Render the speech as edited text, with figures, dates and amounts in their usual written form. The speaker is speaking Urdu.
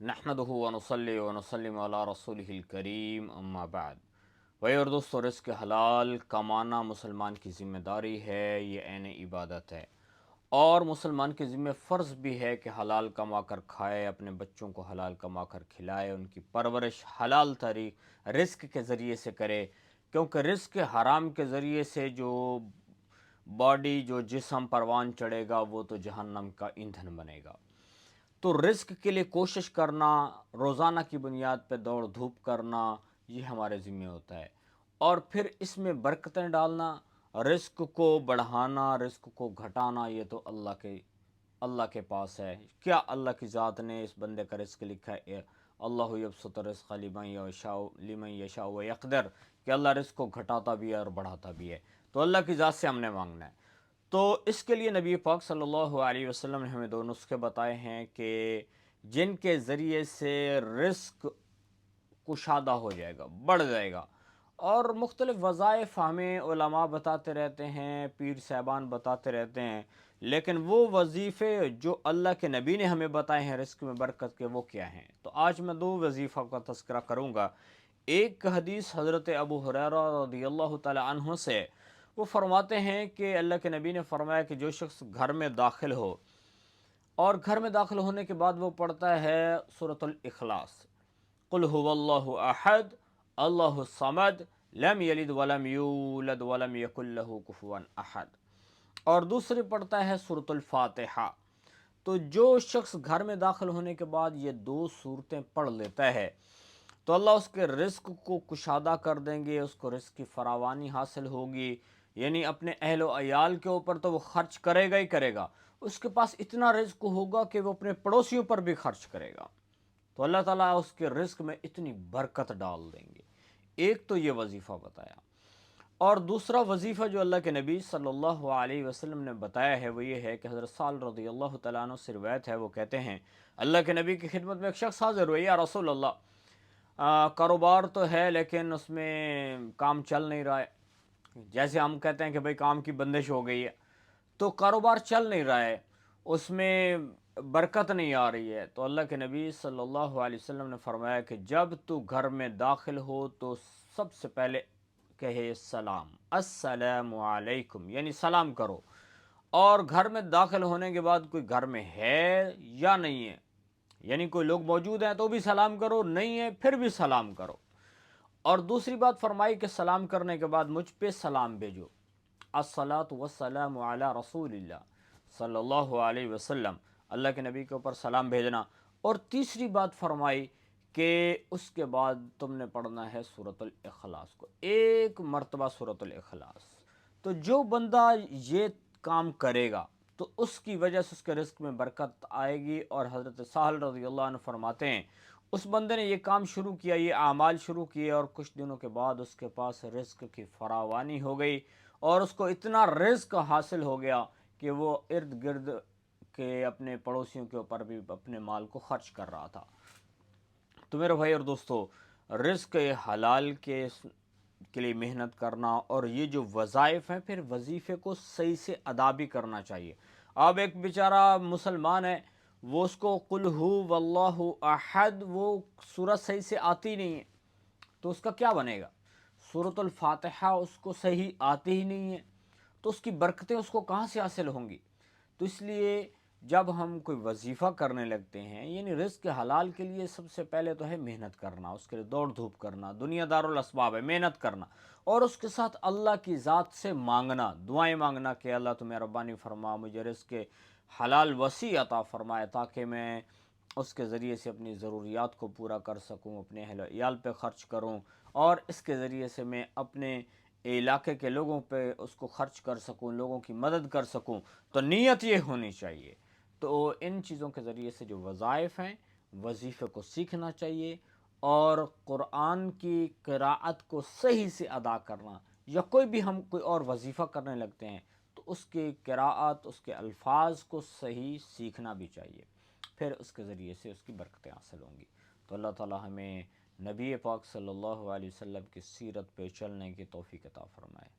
نحمدہ ونصلی ونسلم علی رسولہ الکریم اما بعد۔ بھائی اور دوستو، رزق حلال کمانا مسلمان کی ذمہ داری ہے، یہ عین عبادت ہے، اور مسلمان کے ذمہ فرض بھی ہے کہ حلال کما کر کھائے، اپنے بچوں کو حلال کما کر کھلائے، ان کی پرورش حلال طریق رزق کے ذریعے سے کرے، کیونکہ رزق حرام کے ذریعے سے جو باڈی، جو جسم پروان چڑھے گا، وہ تو جہنم کا ایندھن بنے گا۔ تو رزق کے لیے کوشش کرنا، روزانہ کی بنیاد پہ دوڑ دھوپ کرنا، یہ ہمارے ذمہ ہوتا ہے، اور پھر اس میں برکتیں ڈالنا، رزق کو بڑھانا، رزق کو گھٹانا، یہ تو اللہ کے پاس ہے۔ کیا اللہ کی ذات نے اس بندے کا رزق لکھا ہے؟ اللہ یبسط الرزق لمن یشاء ویقدر، کہ اللہ رزق کو گھٹاتا بھی ہے اور بڑھاتا بھی ہے، تو اللہ کی ذات سے ہم نے مانگنا ہے۔ تو اس کے لیے نبی پاک صلی اللہ علیہ وسلم نے ہمیں دو نسخے بتائے ہیں کہ جن کے ذریعے سے رزق کشادہ ہو جائے گا، بڑھ جائے گا، اور مختلف وظائف ہمیں علماء بتاتے رہتے ہیں، پیر صاحبان بتاتے رہتے ہیں، لیکن وہ وظیفے جو اللہ کے نبی نے ہمیں بتائے ہیں رزق میں برکت کے، وہ کیا ہیں؟ تو آج میں دو وظیفہ کا تذکرہ کروں گا۔ ایک حدیث حضرت ابو ہریرہ رضی اللہ تعالی عنہ سے، وہ فرماتے ہیں کہ اللہ کے نبی نے فرمایا کہ جو شخص گھر میں داخل ہو اور گھر میں داخل ہونے کے بعد وہ پڑھتا ہے سورۃ الاخلاص، قل هو اللہ احد اللہ الصمد لم یلد ولم یولد ولم یکن له کفوا احد، اور دوسری پڑھتا ہے سورۃ الفاتحہ۔ تو جو شخص گھر میں داخل ہونے کے بعد یہ دو صورتیں پڑھ لیتا ہے تو اللہ اس کے رزق کو کشادہ کر دیں گے، اس کو رزق کی فراوانی حاصل ہوگی، یعنی اپنے اہل و عیال کے اوپر تو وہ خرچ کرے گا ہی کرے گا، اس کے پاس اتنا رزق ہوگا کہ وہ اپنے پڑوسیوں پر بھی خرچ کرے گا، تو اللہ تعالیٰ اس کے رزق میں اتنی برکت ڈال دیں گے۔ ایک تو یہ وظیفہ بتایا، اور دوسرا وظیفہ جو اللہ کے نبی صلی اللہ علیہ وسلم نے بتایا ہے وہ یہ ہے کہ حضرت سال رضی اللہ تعالیٰ عنہ سے روایت ہے، وہ کہتے ہیں اللہ کے نبی کی خدمت میں ایک شخص حاضر ہوئے، یا رسول اللہ، کاروبار تو ہے لیکن اس میں کام چل نہیں رہا ہے، جیسے ہم کہتے ہیں کہ بھئی کام کی بندش ہو گئی ہے، تو کاروبار چل نہیں رہا ہے، اس میں برکت نہیں آ رہی ہے۔ تو اللہ کے نبی صلی اللہ علیہ وسلم نے فرمایا کہ جب تو گھر میں داخل ہو تو سب سے پہلے کہے سلام، السلام علیکم، یعنی سلام کرو، اور گھر میں داخل ہونے کے بعد کوئی گھر میں ہے یا نہیں ہے، یعنی کوئی لوگ موجود ہیں تو بھی سلام کرو، نہیں ہے پھر بھی سلام کرو، اور دوسری بات فرمائی کہ سلام کرنے کے بعد مجھ پہ سلام بھیجو، الصلاۃ والسلام علی رسول اللہ صلی اللہ علیہ وسلم، اللہ کے نبی کے اوپر سلام بھیجنا، اور تیسری بات فرمائی کہ اس کے بعد تم نے پڑھنا ہے سورۃ الاخلاص کو، ایک مرتبہ سورۃ الاخلاص۔ تو جو بندہ یہ کام کرے گا تو اس کی وجہ سے اس کے رزق میں برکت آئے گی، اور حضرت سہل رضی اللہ عنہ فرماتے ہیں اس بندے نے یہ کام شروع کیا، یہ اعمال شروع کیے، اور کچھ دنوں کے بعد اس کے پاس رزق کی فراوانی ہو گئی، اور اس کو اتنا رزق حاصل ہو گیا کہ وہ ارد گرد کے اپنے پڑوسیوں کے اوپر بھی اپنے مال کو خرچ کر رہا تھا۔ تو میرے بھائی اور دوستو، رزق حلال کے لیے محنت کرنا، اور یہ جو وظائف ہیں پھر وظیفے کو صحیح سے ادا بھی کرنا چاہیے۔ اب ایک بیچارہ مسلمان ہے، وہ اس کو قل ہو واللہ احد، وہ سورت صحیح سے آتی نہیں ہے، تو اس کا کیا بنے گا؟ سورۃ الفاتحہ اس کو صحیح آتی ہی نہیں ہے، تو اس کی برکتیں اس کو کہاں سے حاصل ہوں گی؟ تو اس لیے جب ہم کوئی وظیفہ کرنے لگتے ہیں، یعنی رزق حلال کے لیے سب سے پہلے تو ہے محنت کرنا، اس کے لیے دوڑ دھوپ کرنا، دنیا دار الاسباب ہے، محنت کرنا، اور اس کے ساتھ اللہ کی ذات سے مانگنا، دعائیں مانگنا کہ اللہ تو مہربانی فرما، مجھے رزق حلال وسیع عطا فرمائے تاکہ میں اس کے ذریعے سے اپنی ضروریات کو پورا کر سکوں، اپنے اہل و عیال پہ خرچ کروں، اور اس کے ذریعے سے میں اپنے علاقے کے لوگوں پہ اس کو خرچ کر سکوں، لوگوں کی مدد کر سکوں۔ تو نیت یہ ہونی چاہیے۔ تو ان چیزوں کے ذریعے سے جو وظائف ہیں، وظیفے کو سیکھنا چاہیے، اور قرآن کی قراءت کو صحیح سے ادا کرنا، یا کوئی بھی ہم کوئی اور وظیفہ کرنے لگتے ہیں تو اس کی قراءت، اس کے الفاظ کو صحیح سیکھنا بھی چاہیے، پھر اس کے ذریعے سے اس کی برکتیں حاصل ہوں گی۔ تو اللہ تعالی ہمیں نبی پاک صلی اللہ علیہ وسلم کی سیرت پہ چلنے کی توفیق عطا فرمائے۔